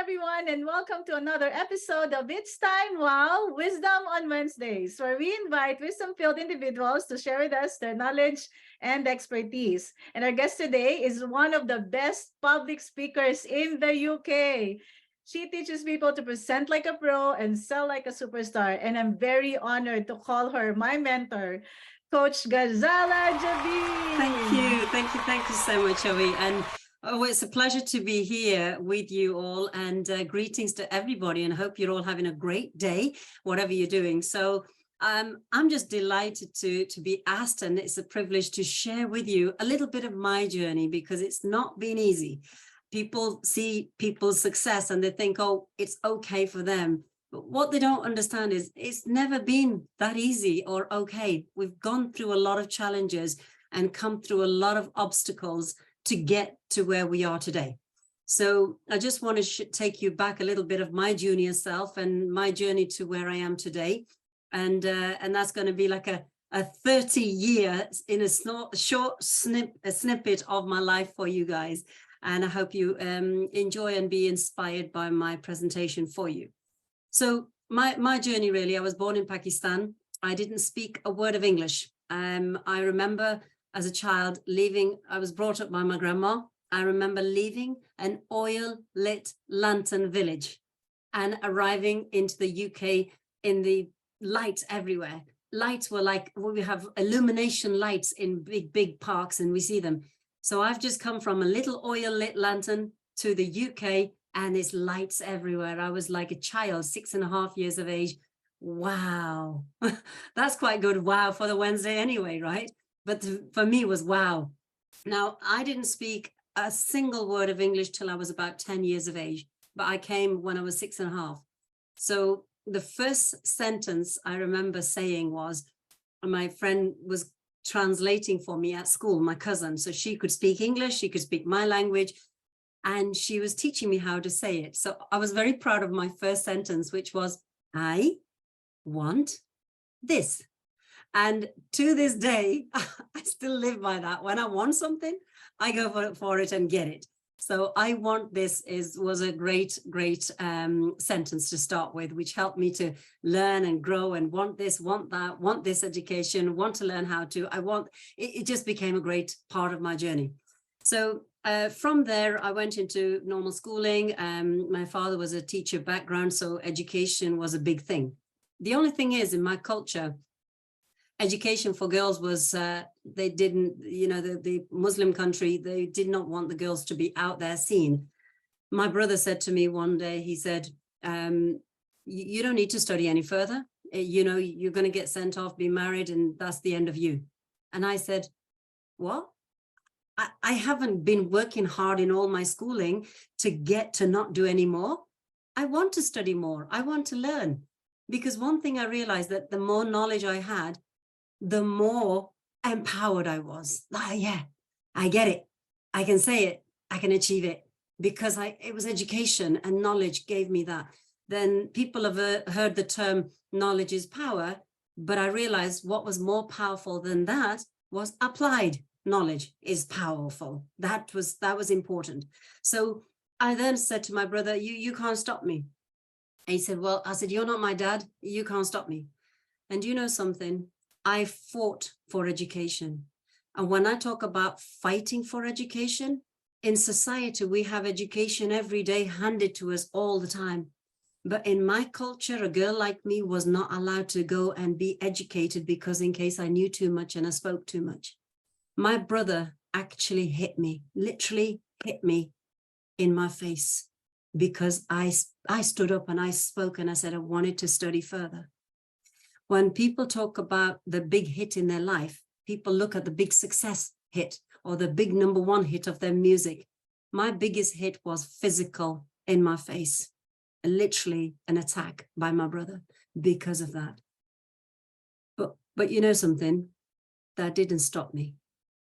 everyone, and welcome to another episode of It's Time Wow Wisdom on Wednesdays, where we invite wisdom-filled individuals to share with us their knowledge and expertise. And our guest today is one of the best public speakers in the UK. She teaches people to present like a pro and sell like a superstar, and I'm very honored to call her my mentor, Coach Ghazela Jabeen. Thank you so much, Ovi. And oh, it's a pleasure to be here with you all, and greetings to everybody, and hope you're all having a great day, whatever you're doing. So I'm just delighted to be asked, and it's a privilege to share with you a little bit of my journey, because it's not been easy. People see people's success and they think, oh, it's okay for them. But what they don't understand is it's never been that easy or okay. We've gone through a lot of challenges and come through a lot of obstacles to get to where we are today. So I just want to take you back a little bit of my junior self and my journey to where I am today. And that's going to be like a 30 years in a short snippet of my life for you guys. And I hope you enjoy and be inspired by my presentation for you. So my journey, really, I was born in Pakistan. I didn't speak a word of English. I remember as a child leaving, I was brought up by my grandma. I remember leaving an oil-lit lantern village and arriving into the UK in the lights everywhere. Lights were like, we have illumination lights in big parks, and we see them. So I've just come from a little oil-lit lantern to the UK, and there's lights everywhere. I was like a child, 6.5 years of age. Wow, that's quite good. Wow for the Wednesday anyway, right? But for me it was wow. Now, I didn't speak a single word of English till I was about 10 years of age, but I came when I was 6.5. So the first sentence I remember saying was, my friend was translating for me at school, my cousin, so she could speak English, she could speak my language, and she was teaching me how to say it. So I was very proud of my first sentence, which was, I want this. And to this day, I still live by that. When I want something, I go for it and get it. So I want this was a great sentence to start with, which helped me to learn and grow and want this, want that, want this education, want to learn how to, it just became a great part of my journey. So from there, I went into normal schooling. My father was a teacher background, so education was a big thing. The only thing is, in my culture, education for girls was, they didn't, the Muslim country, they did not want the girls to be out there seen. My brother said to me one day, he said, you don't need to study any further. You're going to get sent off, be married, and that's the end of you. And I said, what? I haven't been working hard in all my schooling to get to not do any more. I want to study more. I want to learn. Because one thing I realized, that the more knowledge I had, the more empowered I was. Yeah, I get it. I can say it. I can achieve it, because it was education and knowledge gave me that. Then people have heard the term knowledge is power, but I realized what was more powerful than that was applied knowledge is powerful. That was important. So I then said to my brother, you can't stop me. And he said, well, I said, you're not my dad. You can't stop me. And you know something? I fought for education. And when I talk about fighting for education, in society, we have education every day handed to us all the time. But in my culture, a girl like me was not allowed to go and be educated, because in case I knew too much and I spoke too much. My brother actually hit me, literally hit me in my face, because I stood up and I spoke and I said I wanted to study further. When people talk about the big hit in their life, people look at the big success hit or the big #1 hit of their music. My biggest hit was physical in my face, literally an attack by my brother because of that. But you know something? That didn't stop me,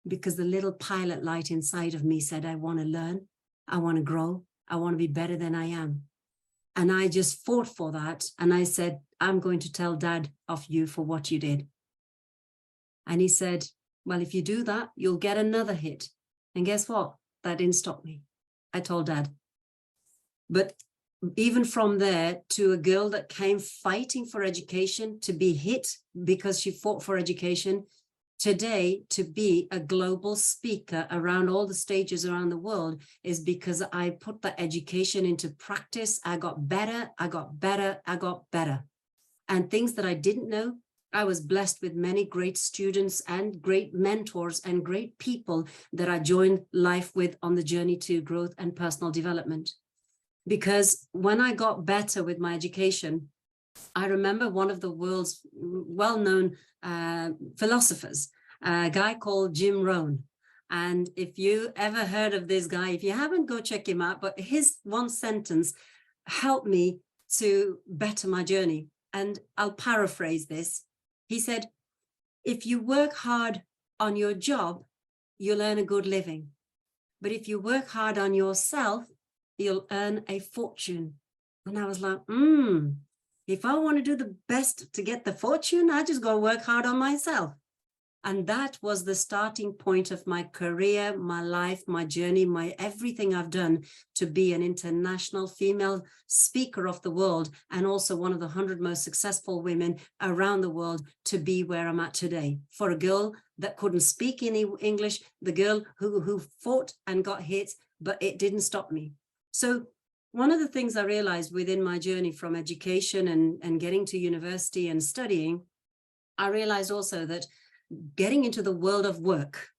because the little pilot light inside of me said, I want to learn, I want to grow, I want to be better than I am. And I just fought for that. And I said, I'm going to tell Dad of you for what you did. And he said, well, if you do that, you'll get another hit. And guess what? That didn't stop me. I told Dad. But even from there to a girl that came fighting for education, to be hit because she fought for education, today to be a global speaker around all the stages around the world is because I put the education into practice. I got better, I got better, I got better. And things that I didn't know, I was blessed with many great students and great mentors and great people that I joined life with on the journey to growth and personal development. Because when I got better with my education, I remember one of the world's well-known philosophers, a guy called Jim Rohn. And if you ever heard of this guy, if you haven't, go check him out. But his one sentence helped me to better my journey. And I'll paraphrase this. He said, if you work hard on your job, you'll earn a good living. But if you work hard on yourself, you'll earn a fortune. And I was like, if I want to do the best to get the fortune, I just got to work hard on myself. And that was the starting point of my career, my life, my journey, my everything I've done to be an international female speaker of the world, and also one of the 100 most successful women around the world, to be where I'm at today. For a girl that couldn't speak any English, the girl who fought and got hit, but it didn't stop me. So one of the things I realized within my journey from education and getting to university and studying, I realized also that getting into the world of work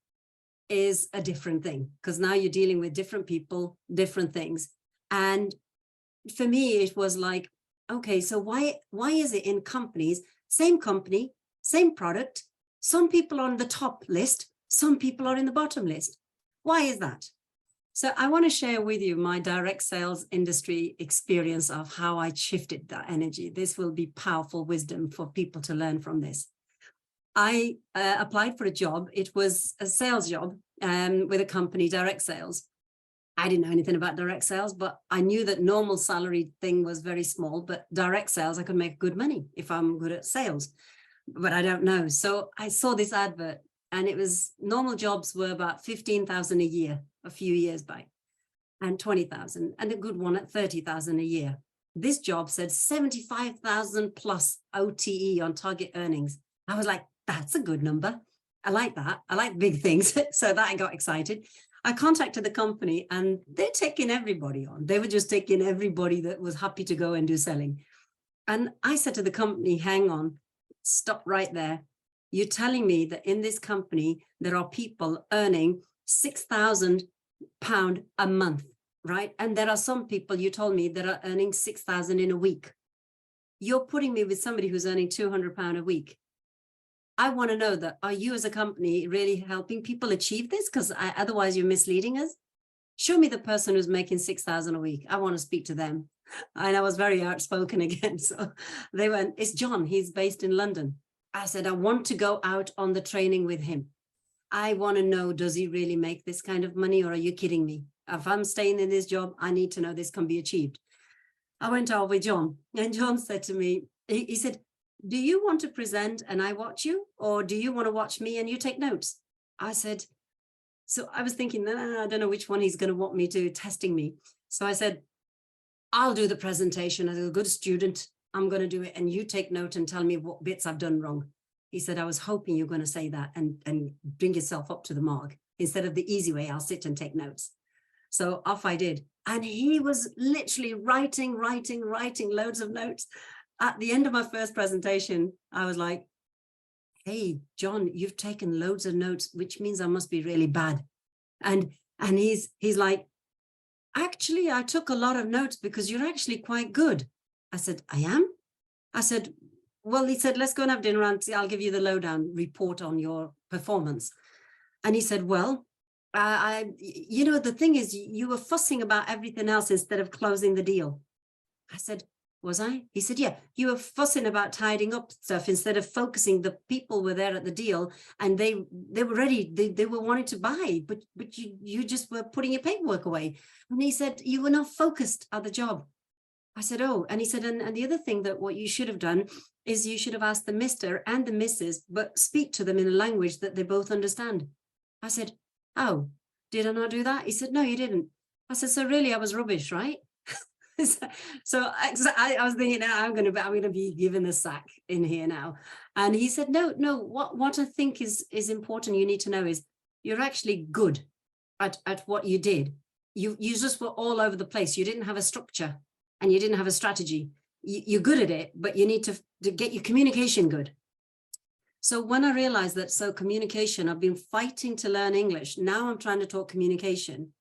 is a different thing, because now you're dealing with different people, different things. And for me, it was like, okay, so why is it in companies, same company, same product, some people are on the top list, some people are in the bottom list? Why is that? So I want to share with you my direct sales industry experience of how I shifted that energy. This will be powerful wisdom for people to learn from this. I applied for a job. It was a sales job with a company, direct sales. I didn't know anything about direct sales, but I knew that normal salary thing was very small, but direct sales, I could make good money if I'm good at sales, but I don't know. So I saw this advert, and it was, normal jobs were about 15,000 a year, a few years back, and 20,000, and a good one at 30,000 a year. This job said 75,000 plus OTE on target earnings. I was like, that's a good number. I like that. I like big things. So that I got excited. I contacted the company, and they're taking everybody on. They were just taking everybody that was happy to go and do selling. And I said to the company, hang on, stop right there. You're telling me that in this company, there are people earning £6,000 a month, right? And there are some people, you told me, that are earning 6,000 in a week. You're putting me with somebody who's earning £200 a week. I want to know that, are you as a company really helping people achieve this? Because otherwise you're misleading us. Show me the person who's making 6,000 a week. I want to speak to them. And I was very outspoken again. So they went, it's John, he's based in London. I said, I want to go out on the training with him. I want to know, does he really make this kind of money, or are you kidding me? If I'm staying in this job, I need to know this can be achieved. I went out with John, and John said to me, he said, do you want to present and I watch you, or do you want to watch me and you take notes? I said, so I was thinking, I don't know which one he's going to want me to, testing me. So I said, I'll do the presentation as a good student. I'm going to do it, and you take note and tell me what bits I've done wrong. He said, I was hoping you're going to say that and bring yourself up to the mark. Instead of the easy way, I'll sit and take notes. So off I did. And he was literally writing loads of notes. At the end of my first presentation, I was like, hey, John, you've taken loads of notes, which means I must be really bad. And he's like, actually, I took a lot of notes because you're actually quite good. I said, I am? I said, well, he said, let's go and have dinner and I'll give you the lowdown report on your performance. And he said, well, you know, the thing is, you were fussing about everything else instead of closing the deal. I said, was I? He said, yeah, you were fussing about tidying up stuff instead of focusing. The people were there at the deal and they were ready. They were wanting to buy, but you just were putting your paperwork away. And he said, you were not focused at the job. I said, oh, and he said, and the other thing that what you should have done is you should have asked the Mr. and the Mrs., but speak to them in a language that they both understand. I said, oh, did I not do that? He said, no, you didn't. I said, so really I was rubbish, right? So I was thinking, I'm going to be given a sack in here now. And he said, no, what I think is important, you need to know is you're actually good at what you did. You just were all over the place. You didn't have a structure and you didn't have a strategy. You're good at it, but you need to get your communication good. So when I realized that, so communication, I've been fighting to learn English. Now I'm trying to talk communication.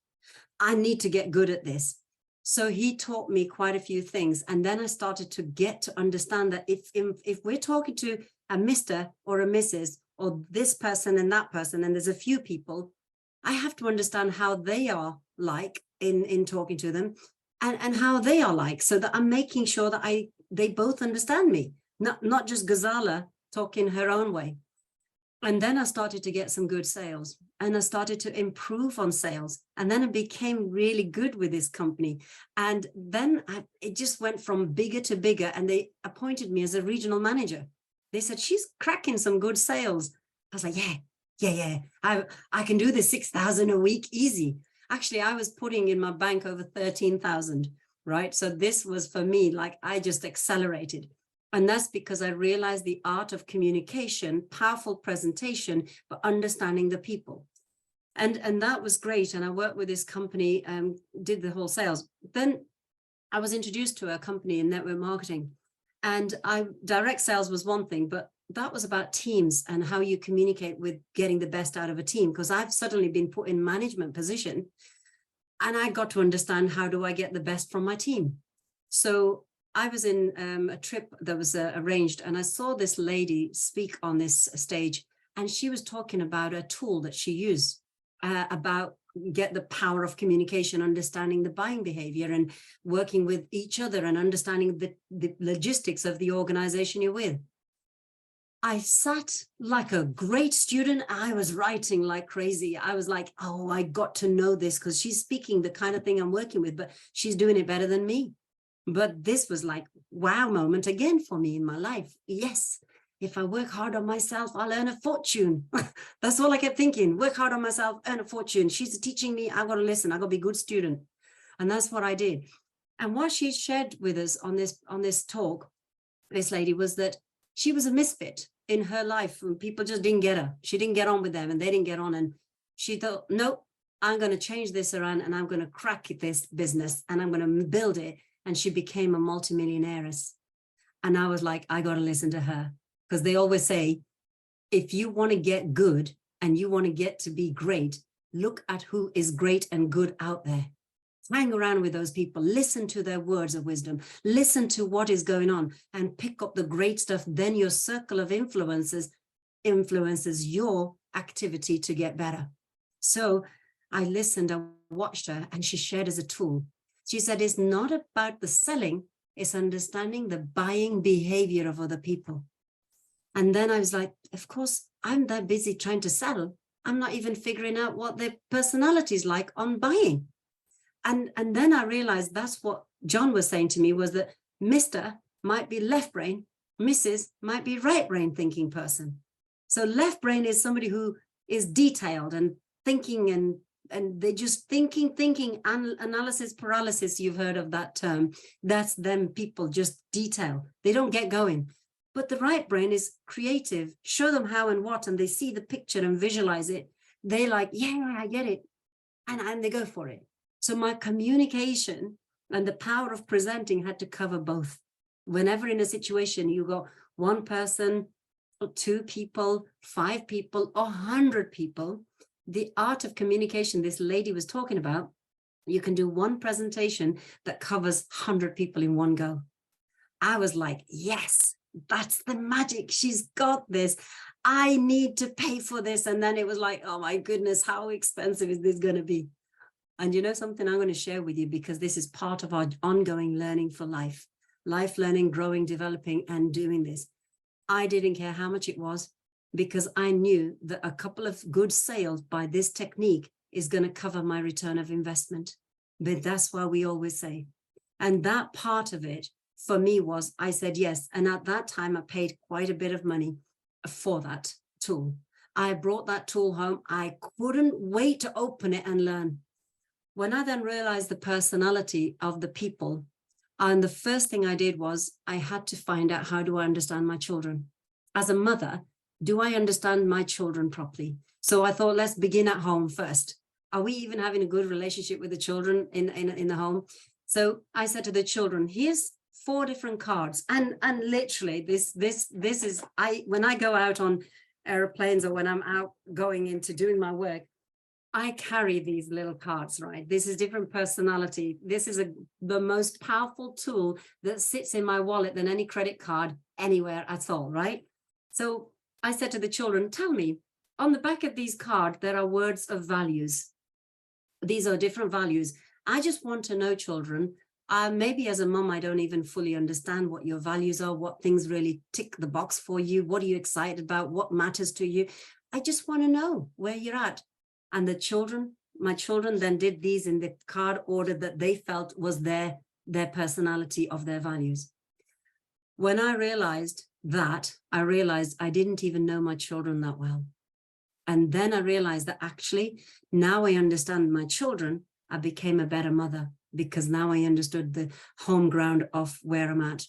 I need to get good at this. So he taught me quite a few things. And then I started to get to understand that if we're talking to a Mr. or a Mrs. or this person and that person, and there's a few people, I have to understand how they are like in talking to them and how they are like, so that I'm making sure that they both understand me, not just Ghazela talking her own way. And then I started to get some good sales, and I started to improve on sales. And then I became really good with this company. And then it just went from bigger to bigger, and they appointed me as a regional manager. They said, she's cracking some good sales. I was like, yeah. I can do this 6,000 a week easy. Actually, I was putting in my bank over 13,000, right? So this was for me, like I just accelerated. And that's because I realized the art of communication, powerful presentation, but understanding the people. And that was great. And I worked with this company, did the whole sales. Then I was introduced to a company in network marketing, and direct sales was one thing, but that was about teams and how you communicate with getting the best out of a team. Because I've suddenly been put in management position, and I got to understand, how do I get the best from my team? So I was in a trip that was arranged, and I saw this lady speak on this stage, and she was talking about a tool that she used about get the power of communication, understanding the buying behavior and working with each other and understanding the logistics of the organization you're with. I sat like a great student. I was writing like crazy. I was like, oh, I got to know this because she's speaking the kind of thing I'm working with, but she's doing it better than me. But this was like, wow moment again for me in my life. Yes, if I work hard on myself, I'll earn a fortune. That's all I kept thinking. Work hard on myself, earn a fortune. She's teaching me. I got to listen. I got to be a good student. And that's what I did. And what she shared with us on this talk, this lady, was that she was a misfit in her life, and people just didn't get her. She didn't get on with them, and they didn't get on. And she thought, nope, I'm going to change this around, and I'm going to crack this business, and I'm going to build it. And she became a multimillionaire. And I was like, I got to listen to her, because they always say, if you want to get good and you want to get to be great, look at who is great and good out there. Hang around with those people, listen to their words of wisdom, listen to what is going on, and pick up the great stuff. Then your circle of influences your activity to get better. So I listened, I watched her, and she shared as a tool. She said, it's not about the selling, it's understanding the buying behavior of other people. And then I was like, of course, I'm that busy trying to sell. I'm not even figuring out what their personality is like on buying. And then I realized that's what John was saying to me, was that Mr. might be left brain, Mrs. might be right brain thinking person. So left brain is somebody who is detailed and thinking, and they're just thinking, analysis paralysis. You've heard of that term. That's them people, just detail. They don't get going. But the right brain is creative. Show them how and what, and they see the picture and visualize it. They like, yeah, I get it. And they go for it. So my communication and the power of presenting had to cover both. Whenever in a situation you got one person or two people, 5 people, or 100 people, the art of communication this lady was talking about, you can do one presentation that covers 100 people in one go. I was like, yes, that's the magic. She's got this. I need to pay for this. And then it was like, oh my goodness, how expensive is this going to be? And you know something I'm going to share with you, because this is part of our ongoing learning for life learning, growing, developing, and doing this. I didn't care how much it was, because I knew that a couple of good sales by this technique is going to cover my return of investment. But that's why we always say, and that part of it for me was, I said yes. And at that time, I paid quite a bit of money for that tool. I brought that tool home. I couldn't wait to open it and learn. When I then realized the personality of the people, And the first thing I did was I had to find out, how do I understand my children? As a mother, do I understand my children properly? So I thought, let's begin at home first. Are we even having a good relationship with the children in the home? So I said to the children, here's 4 different cards. And literally this is, when I go out on airplanes or when I'm out going into doing my work, I carry these little cards, right? This is different personality. This is the most powerful tool that sits in my wallet than any credit card anywhere at all, right? So I said to the children, tell me, on the back of these cards, there are words of values. These are different values. I just want to know, children, maybe as a mom, I don't even fully understand what your values are, what things really tick the box for you. What are you excited about? What matters to you? I just want to know where you're at. And my children then did these in the card order that they felt was their personality of their values. When I realized that, I didn't even know my children that well. And then I realized that actually, now I understand my children, I became a better mother, because now I understood the home ground of where I'm at.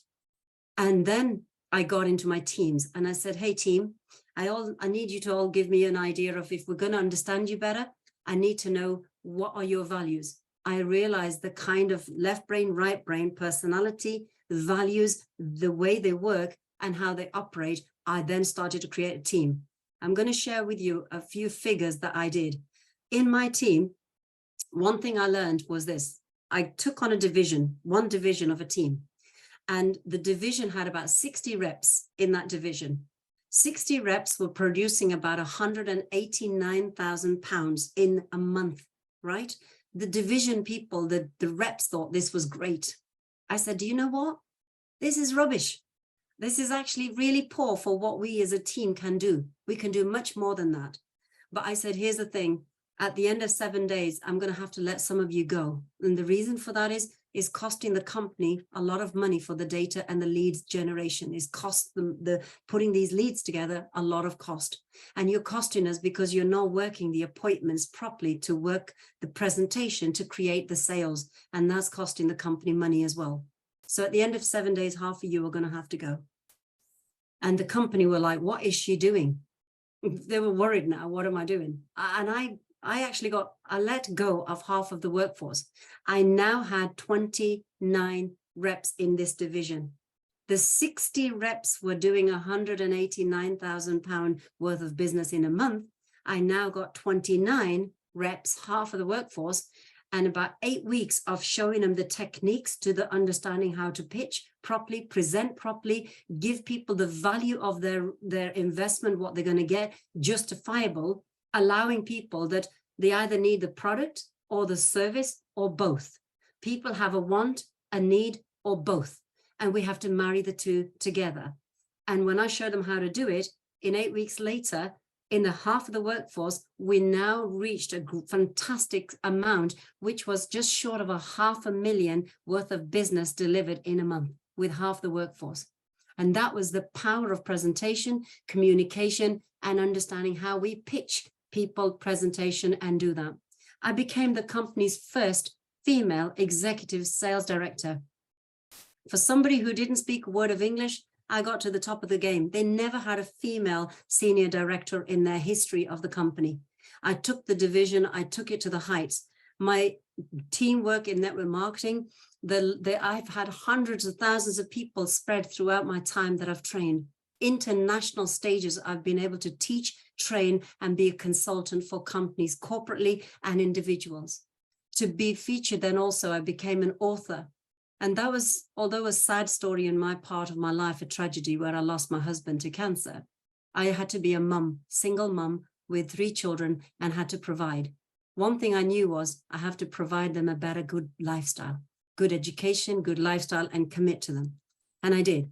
And then I got into my teams and I said, hey, team, I need you to all give me an idea of, if we're going to understand you better, I need to know, what are your values? I realized the kind of left brain, right brain personality, values, the way they work and how they operate. I then started to create a team. I'm going to share with you a few figures that I did. In my team, one thing I learned was this. I took on one division of a team, and the division had about 60 reps in that division. 60 reps were producing about 189,000 pounds in a month, right? The division people, the reps thought this was great. I said, do you know what? This is rubbish. This is actually really poor for what we as a team can do. We can do much more than that. But I said, here's the thing. At the end of 7 days, I'm going to have to let some of you go. And the reason for that is costing the company a lot of money for the data and the leads generation. Is cost them putting these leads together a lot of cost. And you're costing us because you're not working the appointments properly to work the presentation to create the sales. And that's costing the company money as well. So at the end of 7 days, half of you are going to have to go. And the company were like, what is she doing? They were worried now. What am I doing? And I actually I let go of half of the workforce. I now had 29 reps in this division. The 60 reps were doing 189,000 pound worth of business in a month. I now got 29 reps, half of the workforce, and about 8 weeks of showing them the techniques to the understanding how to pitch properly, present properly, give people the value of their investment, what they're going to get, justifiable, allowing people that they either need the product or the service or both. People have a want, a need, or both. And we have to marry the two together. And when I show them how to do it, in 8 weeks later, in the half of the workforce, we now reached a fantastic amount, which was just short of 500,000 worth of business delivered in a month with half the workforce. And that was the power of presentation, communication, and understanding how we pitch people, presentation, and do that. I became the company's first female executive sales director. For somebody who didn't speak a word of English, I got to the top of the game. They never had a female senior director in their history of the company. I took the division, I took it to the heights. My teamwork in network marketing, I've had hundreds of thousands of people spread throughout my time that I've trained. International stages, I've been able to teach, train, and be a consultant for companies corporately and individuals. To be featured, then also I became an author. And that was, although a sad story in my part of my life, a tragedy where I lost my husband to cancer, I had to be a mum, single mum with 3 children, and had to provide. One thing I knew was I have to provide them a better, good lifestyle, good education, good lifestyle, and commit to them. And I did.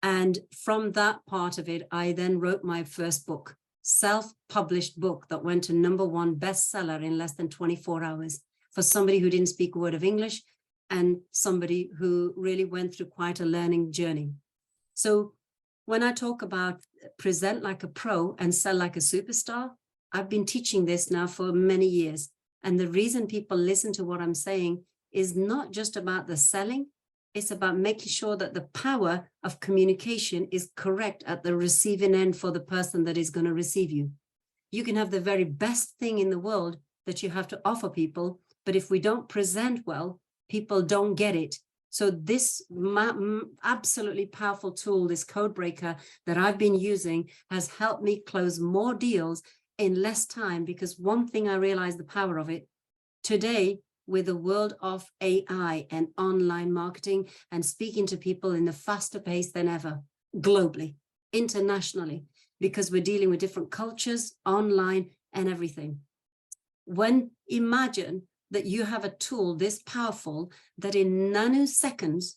And from that part of it, I then wrote my first book, self-published book that went to #1 bestseller in less than 24 hours for somebody who didn't speak a word of English, and somebody who really went through quite a learning journey. So when I talk about present like a pro and sell like a superstar, I've been teaching this now for many years. And the reason people listen to what I'm saying is not just about the selling, It's about making sure that the power of communication is correct at the receiving end for the person that is going to receive you. You can have the very best thing in the world that you have to offer people, but if we don't present well, people don't get it. So this absolutely powerful tool, this code breaker that I've been using, has helped me close more deals in less time, because one thing I realized the power of it today, with the world of AI and online marketing and speaking to people in a faster pace than ever, globally, internationally, because we're dealing with different cultures, online and everything. Imagine that you have a tool this powerful that in nanoseconds,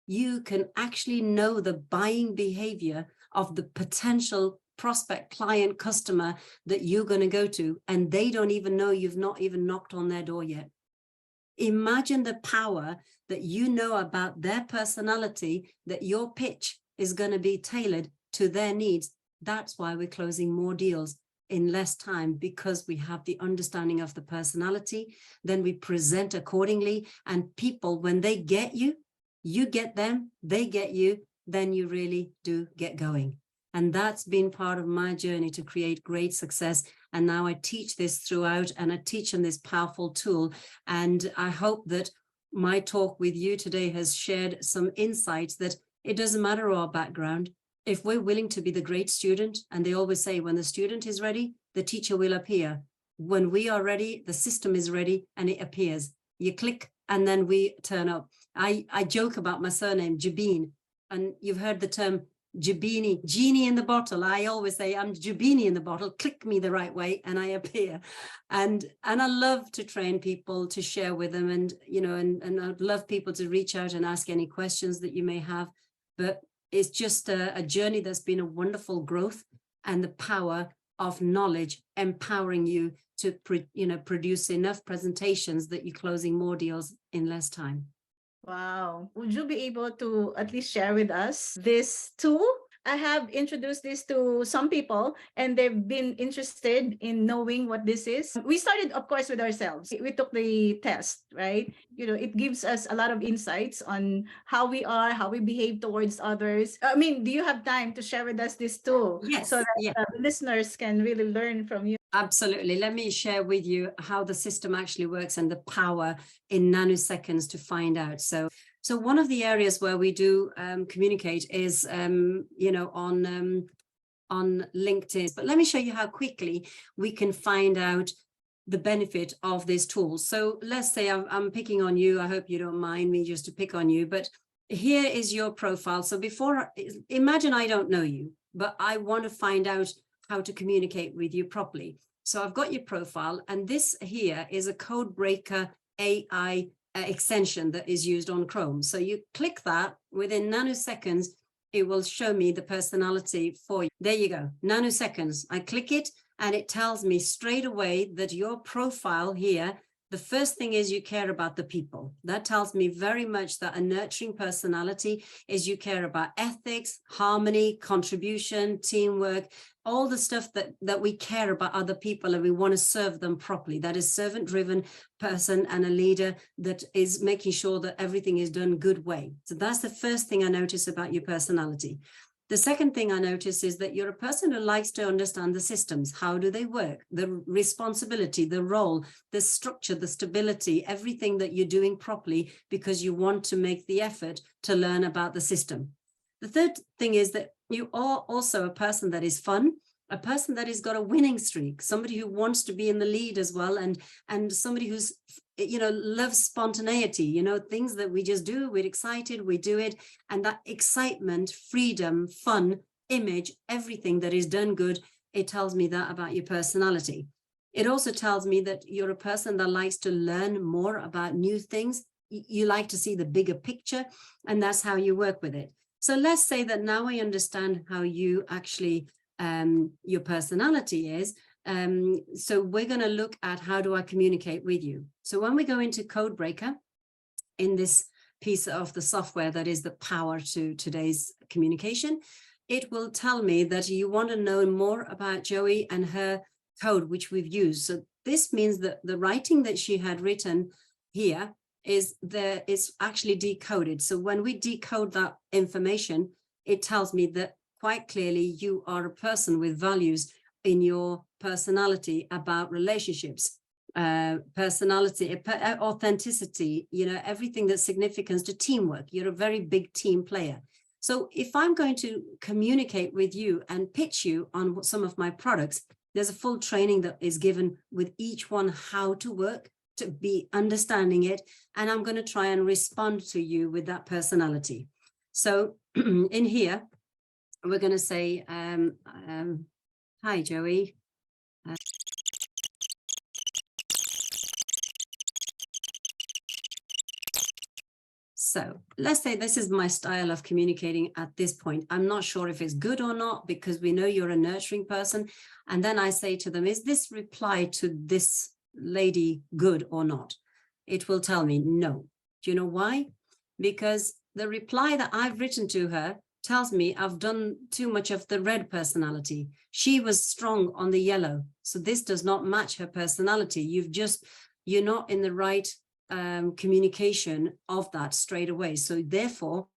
you can actually know the buying behavior of the potential prospect, client, customer that you're going to go to, and they don't even know you've not even knocked on their door yet. Imagine the power that you know about their personality, that your pitch is going to be tailored to their needs. That's why we're closing more deals in less time, because we have the understanding of the personality. Then we present accordingly, and people, when they get you, you get them, they get you, then you really do get going. And that's been part of my journey to create great success. And now I teach this throughout, and I teach them this powerful tool. And I hope that my talk with you today has shared some insights that it doesn't matter our background. If we're willing to be the great student, and they always say, when the student is ready, the teacher will appear. When we are ready, the system is ready and it appears. You click and then we turn up. I joke about my surname, Jabeen, and you've heard the term Jabeen, genie in the bottle. I always say I'm Jabeen in the bottle, click me the right way and I appear. And I love to train people, to share with them, and and I'd love people to reach out and ask any questions that you may have. But it's just a journey that's been a wonderful growth, and the power of knowledge empowering you to produce enough presentations that you're closing more deals in less time. Wow. Would you be able to at least share with us this tool? I have introduced this to some people and they've been interested in knowing what this is. We started, of course, with ourselves. We took the test, right? It gives us a lot of insights on how we are, how we behave towards others. I mean, do you have time to share with us this tool? Yes, so that yes. Listeners can really learn from you? Absolutely. Let me share with you how the system actually works and the power in nanoseconds to find out. So one of the areas where we do communicate is, on LinkedIn. But let me show you how quickly we can find out the benefit of this tool. So let's say I'm picking on you. I hope you don't mind me just to pick on you, but here is your profile. So imagine I don't know you, but I want to find out how to communicate with you properly. So I've got your profile, and this here is a code breaker AI extension that is used on Chrome. So you click that, within nanoseconds, it will show me the personality for you. There you go, nanoseconds. I click it and it tells me straight away that your profile here, the first thing is you care about the people. That tells me very much that a nurturing personality is you care about ethics, harmony, contribution, teamwork, all the stuff that we care about other people, and we want to serve them properly. That is servant-driven person and a leader that is making sure that everything is done good way. So that's the first thing I notice about your personality. The second thing I notice is that you're a person who likes to understand the systems. How do they work? The responsibility, the role, the structure, the stability, everything that you're doing properly, because you want to make the effort to learn about the system. The third thing is that you are also a person that is fun, a person that has got a winning streak, somebody who wants to be in the lead as well, and somebody who's, loves spontaneity, things that we just do, we're excited, we do it. And that excitement, freedom, fun, image, everything that is done good, it tells me that about your personality. It also tells me that you're a person that likes to learn more about new things. You like to see the bigger picture, and that's how you work with it. So let's say that now I understand how you actually, your personality is. So we're going to look at how do I communicate with you. So when we go into Codebreaker, in this piece of the software that is the power to today's communication, it will tell me that you want to know more about Joey and her code, which we've used. So this means that the writing that she had written here is actually decoded. So when we decode that information, it tells me that quite clearly you are a person with values in your personality about relationships, personality, authenticity, you know, everything that's significant to teamwork. You're a very big team player. So if I'm going to communicate with you and pitch you on some of my products, there's a full training that is given with each one, how to work, to be understanding it. And I'm going to try and respond to you with that personality. So in here, we're going to say, hi, Joey. So let's say this is my style of communicating at this point. I'm not sure if it's good or not, because we know you're a nurturing person. And then I say to them, is this reply to this lady good or not? It will tell me no. Do you know why? Because the reply that I've written to her tells me I've done too much of the red personality. She was strong on the yellow. So this does not match her personality. You're not in the right communication of that straight away. So therefore,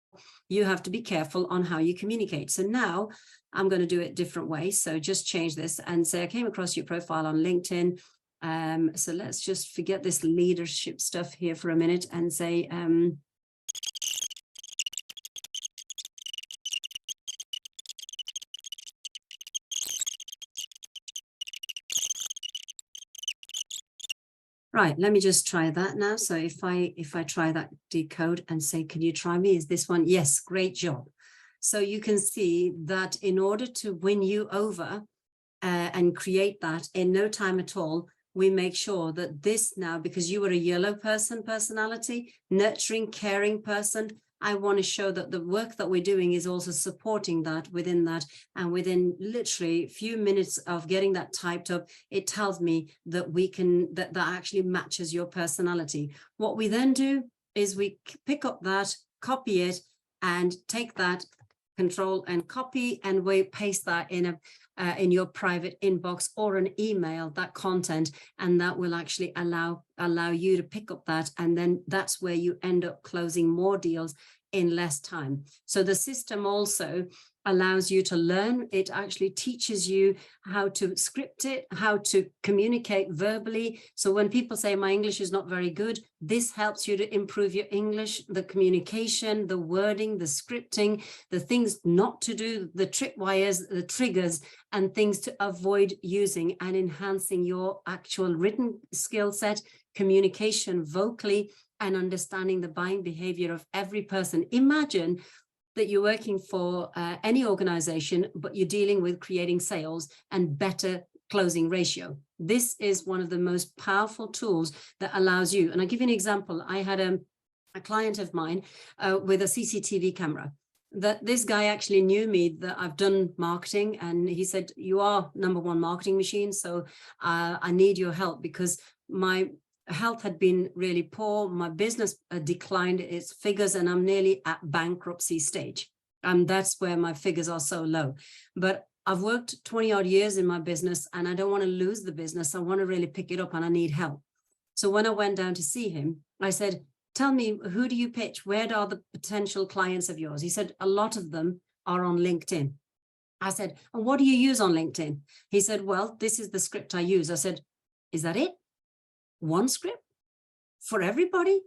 you have to be careful on how you communicate. So now I'm going to do it a different way. So just change this and say, I came across your profile on LinkedIn. So let's just forget this leadership stuff here for a minute and say, right, let me just try that now. So if I try that decode and say, can you try me? Is this one? Yes, great job. So you can see that in order to win you over and create that in no time at all, we make sure that this now, because you were a yellow personality, nurturing, caring person, I want to show that the work that we're doing is also supporting that within that. And within literally a few minutes of getting that typed up, it tells me that we can, that actually matches your personality. What we then do is we pick up that, copy it, and take that, control and copy, and we paste that in your private inbox or an email, that content, and that will actually allow you to pick up that, and then that's where you end up closing more deals in less time. So the system also allows you to learn. It actually teaches you how to script it, how to communicate verbally. So when people say my English is not very good, this helps you to improve your English, the communication, the wording, the scripting, the things not to do, the tripwires, the triggers, and things to avoid using, and enhancing your actual written skill set, communication vocally, and understanding the buying behavior of every person. Imagine that you're working for any organization, but you're dealing with creating sales and better closing ratio. This is one of the most powerful tools that allows you. And I'll give you an example. I had a client of mine with a CCTV camera. That this guy actually knew me, that I've done marketing, and he said, you are #1 marketing machine, so I need your help because my health had been really poor. My business declined its figures, and I'm nearly at bankruptcy stage. And that's where my figures are so low. But I've worked 20 odd years in my business, and I don't want to lose the business. I want to really pick it up, and I need help. So when I went down to see him, I said, tell me, who do you pitch? Where are the potential clients of yours? He said, a lot of them are on LinkedIn. I said, and what do you use on LinkedIn? He said, well, this is the script I use. I said, is that it? One script for everybody?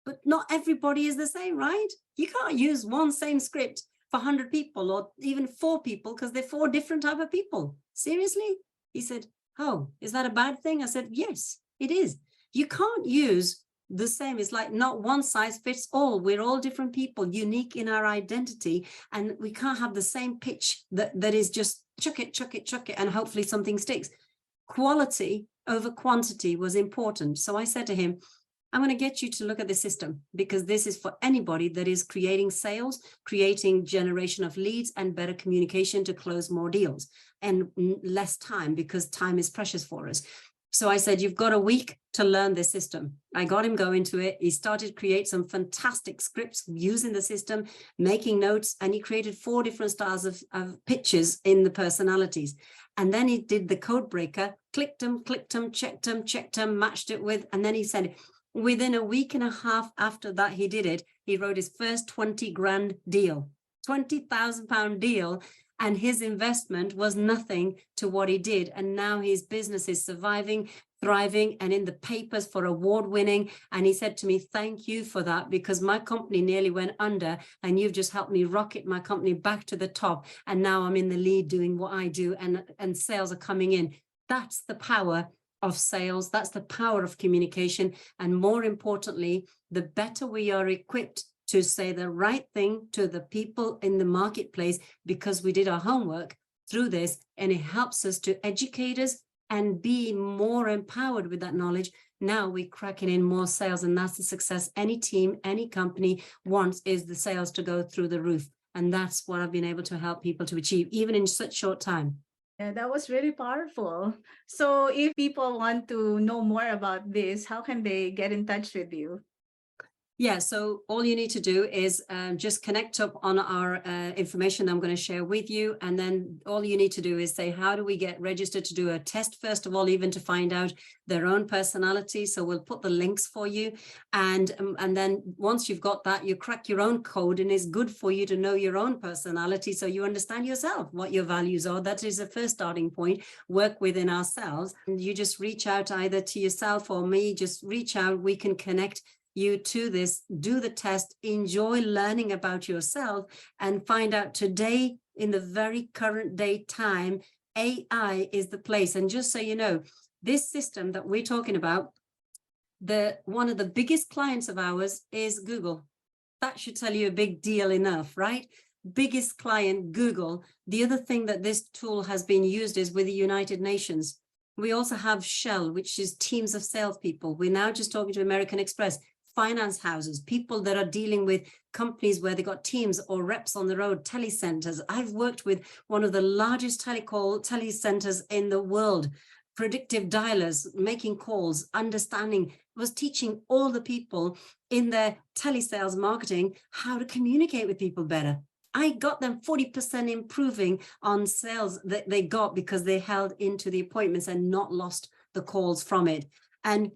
But not everybody is the same, right? You can't use one same script for 100 people or even 4 people, because they're 4 different type of people. Seriously? He said, oh, is that a bad thing? I said, yes, it is. You can't use the same. It's like not one size fits all. We're all different people, unique in our identity, and we can't have the same pitch that is just chuck it, and hopefully something sticks. Quality over quantity was important. So I said to him, I'm going to get you to look at the system, because this is for anybody that is creating sales, creating generation of leads, and better communication to close more deals and less time, because time is precious for us. So I said, you've got a week to learn this system. I got him going to it. He started to create some fantastic scripts using the system, making notes, and he created 4 different styles of pitches in the personalities. And then he did the code breaker, clicked them, checked them, matched it with, and then he said, Within a week and a half after that he did it, he wrote his first 20 grand deal, £20,000 deal. And his investment was nothing to what he did. And now his business is surviving, thriving, and in the papers for award winning. And he said to me, thank you for that, because my company nearly went under and you've just helped me rocket my company back to the top. And now I'm in the lead doing what I do, and sales are coming in. That's the power of sales. That's the power of communication. And more importantly, the better we are equipped to say the right thing to the people in the marketplace, because we did our homework through this, and it helps us to educate us and be more empowered with that knowledge. Now we're cracking in more sales, and that's the success any team, any company wants, is the sales to go through the roof. And that's what I've been able to help people to achieve, even in such short time. Yeah, that was really powerful. So if people want to know more about this, how can they get in touch with you? Yeah, so all you need to do is just connect up on our information I'm going to share with you. And then all you need to do is say, how do we get registered to do a test, first of all, even to find out their own personality. So we'll put the links for you. And then once you've got that, you crack your own code, and it's good for you to know your own personality. So you understand yourself, what your values are. That is the first starting point. Work within ourselves. And you just reach out either to yourself or me, just reach out. We can connect you to this, do the test, enjoy learning about yourself, and find out today, in the very current day time, AI is the place. And just so you know, this system that we're talking about, one of the biggest clients of ours is Google. That should tell you a big deal enough, right? Biggest client, Google. The other thing that this tool has been used is with the United Nations. We also have Shell, which is teams of salespeople. We're now just talking to American Express, finance houses, people that are dealing with companies where they got teams or reps on the road, telecenters. I've worked with one of the largest telecenters in the world, predictive dialers, making calls, understanding, was teaching all the people in their telesales marketing how to communicate with people better. I got them 40% improving on sales that they got because they held into the appointments and not lost the calls from it. And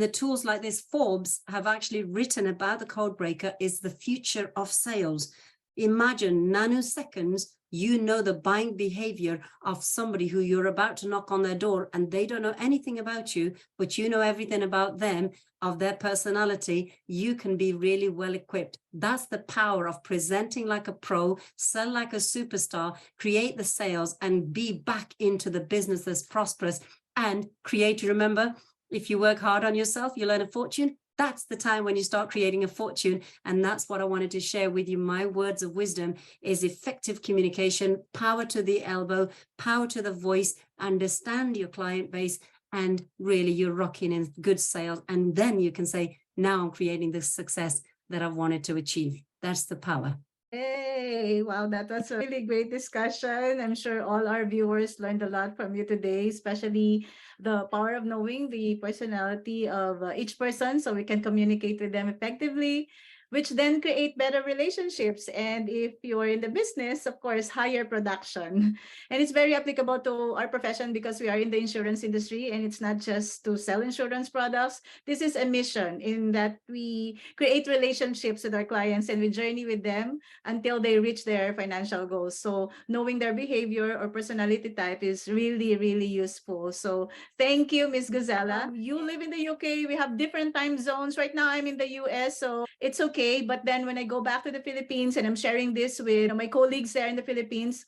the tools like this, Forbes have actually written about the code breaker is the future of sales. Imagine nanoseconds, you know the buying behavior of somebody who you're about to knock on their door, and they don't know anything about you, but you know everything about them, of their personality. You can be really well equipped. That's the power of presenting like a pro, sell like a superstar, create the sales, and be back into the business that's prosperous and create. Remember, if you work hard on yourself, you'll earn a fortune. That's the time when you start creating a fortune. And that's what I wanted to share with you. My words of wisdom is effective communication, power to the elbow, power to the voice, understand your client base, and really you're rocking in good sales. And then you can say, now I'm creating the success that I've wanted to achieve. That's the power. Hey, wow, that was a really great discussion. I'm sure all our viewers learned a lot from you today, especially the power of knowing the personality of each person so we can communicate with them effectively, which then create better relationships. And if you're in the business, of course, higher production. And it's very applicable to our profession because we are in the insurance industry, and it's not just to sell insurance products. This is a mission in that we create relationships with our clients and we journey with them until they reach their financial goals. So knowing their behavior or personality type is really, really useful. So thank you, Miss Ghazela. You live in the UK. We have different time zones. Right now, I'm in the US, so it's okay. But then when I go back to the Philippines and I'm sharing this with my colleagues there in the Philippines,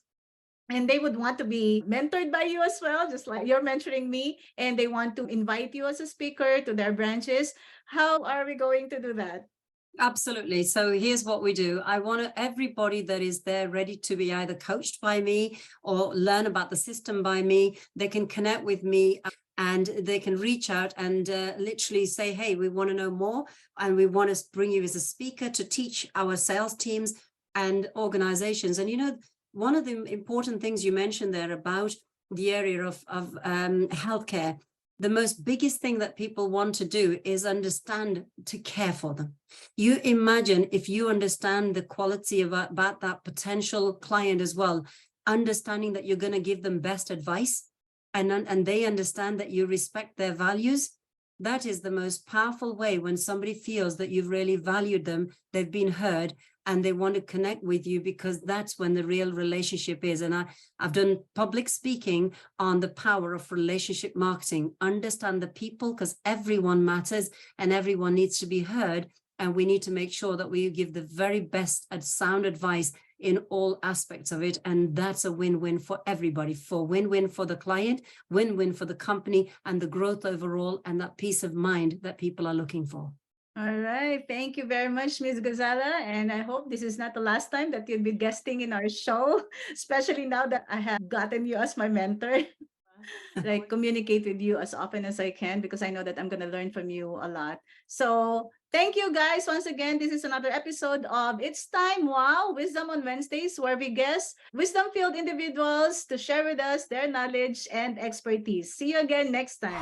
and they would want to be mentored by you as well, just like you're mentoring me, and they want to invite you as a speaker to their branches. How are we going to do that? Absolutely. So here's what we do. I want everybody that is there ready to be either coached by me or learn about the system by me. They can connect with me and they can reach out and literally say, hey, we want to know more. And we want to bring you as a speaker to teach our sales teams and organizations. And, you know, one of the important things you mentioned there about the area of healthcare, the most biggest thing that people want to do is understand to care for them. You imagine if you understand the quality of about that potential client as well, understanding that you're going to give them best advice and they understand that you respect their values, That is the most powerful way when somebody feels that you've really valued them, they've been heard, and they want to connect with you, because that's when the real relationship is. And I've done public speaking on the power of relationship marketing. Understand the people, because everyone matters and everyone needs to be heard. And we need to make sure that we give the very best and sound advice in all aspects of it. And that's a win-win for everybody, for win-win for the client, win-win for the company, and the growth overall, and that peace of mind that people are looking for. All right. Thank you very much, Ms. Ghazela. And I hope this is not the last time that you'll be guesting in our show, especially now that I have gotten you as my mentor. Like, communicate with you as often as I can, because I know that I'm going to learn from you a lot. So thank you guys once again. This is another episode of It's Time Wow Wisdom on Wednesdays, where we guest wisdom-filled individuals to share with us their knowledge and expertise. See you again next time.